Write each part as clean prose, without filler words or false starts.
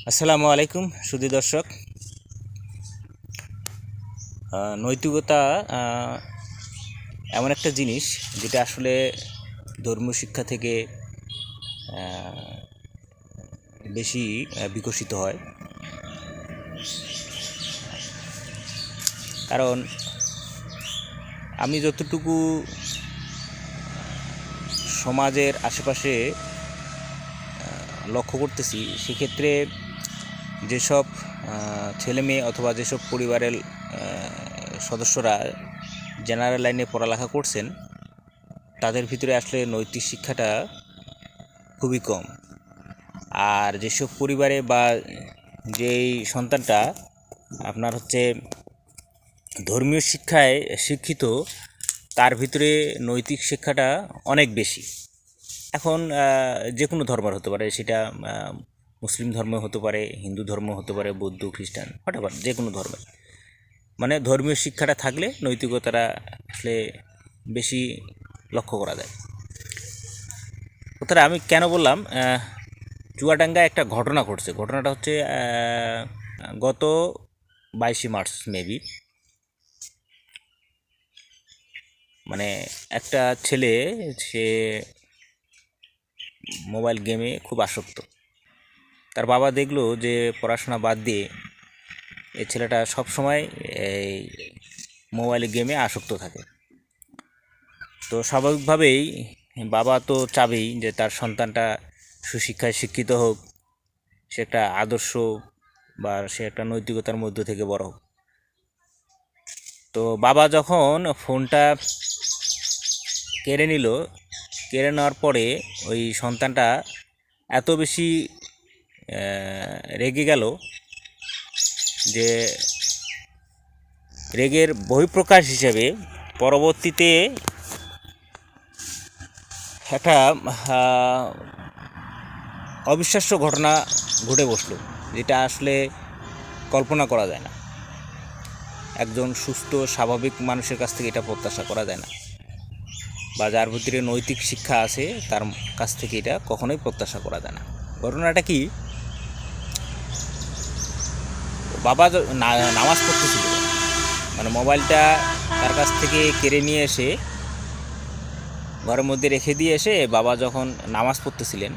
আসসালামু আলাইকুম সুধী দর্শক। নৈতিকতা এমন একটা জিনিস যেটা আসলে ধর্মীয় শিক্ষা থেকে বেশি বিকশিত হয়। কারণ আমি যতটুকু সমাজের আশেপাশে লক্ষ্য করতেছি, সেক্ষেত্রে যেসব ছেলে মেয়ে অথবা যেসব পরিবারের সদস্যরা জেনারেল লাইনে পড়ালেখা করছেন, তাদের ভিতরে আসলে নৈতিক শিক্ষাটা খুবই কম। আর যেসব পরিবারে বা যেই সন্তানটা আপনার ধর্মীয় শিক্ষায় শিক্ষিত, তার ভিতরে নৈতিক শিক্ষাটা অনেক বেশি। এখন যে কোনো ধর্মের হতে পারে, সেটা মুসলিম ধর্ম হতে পারে, হিন্দু ধর্ম হতে পারে, বৌদ্ধ, খ্রিস্টান, হোয়াটএভার, যে কোনো ধর্মের মানে ধর্মীয় শিক্ষাটা থাকলে নৈতিকতাটা আসলে বেশি লক্ষ্য করা যায়। কথাটা আমি কেন বললাম, চুয়াডাঙ্গায় একটা ঘটনা ঘটছে। ঘটনাটা হচ্ছে গত 22 মার্চ মেবি, মানে একটা ছেলে, সে মোবাইল গেমে খুব আসক্ত। তার বাবা দেখলো যে পড়াশোনা বাদ দিয়ে এই ছেলেটা সবসময় এই মোবাইল গেমে আসক্ত থাকে। তো স্বাভাবিকভাবেই বাবা তো চাবেই যে তার সন্তানটা সুশিক্ষায় শিক্ষিত হোক, সে একটা আদর্শ বা সে একটা নৈতিকতার মধ্য থেকে বড় হোক। তো বাবা যখন ফোনটা কেড়ে নিল, কেড়ে নেওয়ার পরে ওই সন্তানটা এত বেশি রেগে গেল যে রেগের বহিঃপ্রকাশ হিসেবে পরবর্তীতে একটা অবিশ্বাস্য ঘটনা ঘটে বসলো, যেটা আসলে কল্পনা করা যায় না। একজন সুস্থ স্বাভাবিক মানুষের কাছ থেকে এটা প্রত্যাশা করা যায় না, বা যার ভিতরে নৈতিক শিক্ষা আছে তার কাছ থেকে এটা কখনোই প্রত্যাশা করা যায় না। ঘটনাটা কি, বাবা নামাজ পড়তেছিল, মানে মোবাইলটা তার কাছ থেকে কেড়ে নিয়ে এসে ঘরের মধ্যে রেখে দিয়ে এসে বাবা যখন নামাজ পড়তেছিলেন,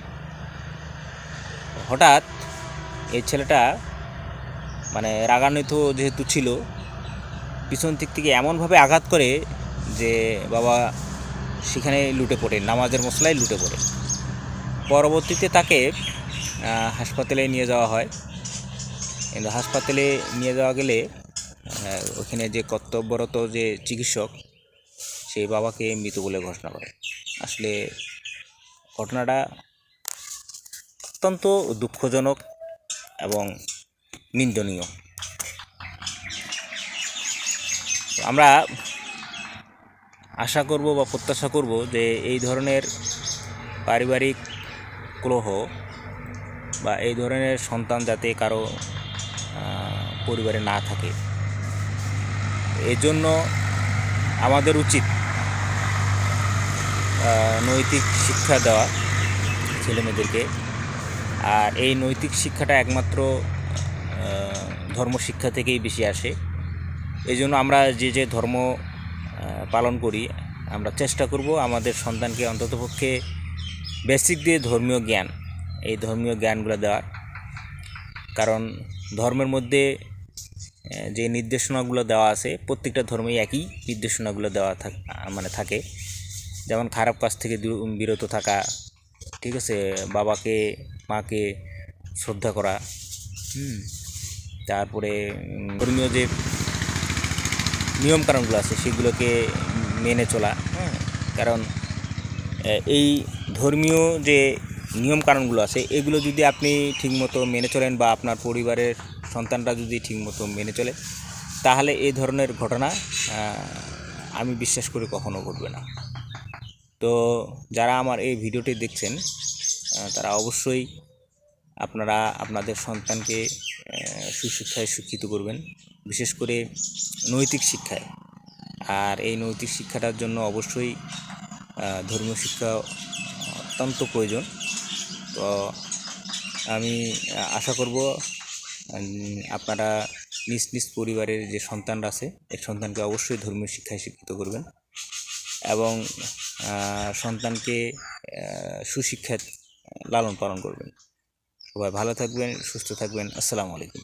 হঠাৎ এই ছেলেটা মানে রাগান্বিত যেহেতু ছিল, পিছন দিক থেকে এমনভাবে আঘাত করে যে বাবা সেখানে লুটে পড়ে, নামাজের মশলায় লুটে পড়ে। পরবর্তীতে তাকে হাসপাতালে নিয়ে যাওয়া হয়, কিন্তু হাসপাতালে নিয়ে যাওয়া গেলে ওখানে যে কর্তব্যরত যে চিকিৎসক, সেই বাবাকে মৃত বলে ঘোষণা করে। আসলে ঘটনাটা অত্যন্ত দুঃখজনক এবং নিন্দনীয়। আমরা আশা করব বা প্রত্যাশা করব যে এই ধরনের পারিবারিক কলহ বা এই ধরনের সন্তান যাতে কারো পরিবারে না থাকে, এজন্য আমাদের উচিত নৈতিক শিক্ষা দেওয়া ছেলেমেয়েদেরকে। আর এই নৈতিক শিক্ষাটা একমাত্র ধর্মশিক্ষা থেকেই বেশি আসে। এই জন্য আমরা যে ধর্ম পালন করি, আমরা চেষ্টা করব আমাদের সন্তানকে অন্ততপক্ষে বেসিক দিয়ে ধর্মীয় জ্ঞান, এই ধর্মীয় জ্ঞানগুলো দেওয়ার। কারণ ধর্মের মধ্যে যে নির্দেশনাগুলো দেওয়া আছে, প্রত্যেকটা ধর্মেই একই নির্দেশনাগুলো দেওয়া থাকে। যেমন খারাপ কাজ থেকে বিরত থাকা, ঠিক আছে, বাবাকে মাকে শ্রদ্ধা করা, তারপরে ধর্মীয় যে নিয়মকানুনগুলো আছে সেগুলোকে মেনে চলা। কারণ এই ধর্মীয় যে নিয়মকানুনগুলো আছে, এগুলো যদি আপনি ঠিকমতো মেনে চলেন বা আপনার পরিবারের সন্তানরা যদি ঠিকমতো মেনে চলে, তাহলে এই ধরনের ঘটনা আমি বিশ্বাস করি কখনো ঘটবে না। তো যারা আমার এই ভিডিওটি দেখছেন, তারা অবশ্যই আপনারা আপনাদের সন্তানকে সুশিক্ষায় শিক্ষিত করবেন, বিশেষ করে নৈতিক শিক্ষায়। আর এই নৈতিক শিক্ষাটার জন্য অবশ্যই ধর্মীয় শিক্ষা অত্যন্ত প্রয়োজন। তো আমি আশা করব আপনারা নিজ নিজ পরিবারের যে সন্তানরা আছে এই সন্তানকে অবশ্যই ধর্মীয় শিক্ষায় শিক্ষিত করবেন এবং সন্তানকে সুশিক্ষায় লালন পালন করবেন। সবাই ভালো থাকবেন, সুস্থ থাকবেন। আসসালামু আলাইকুম।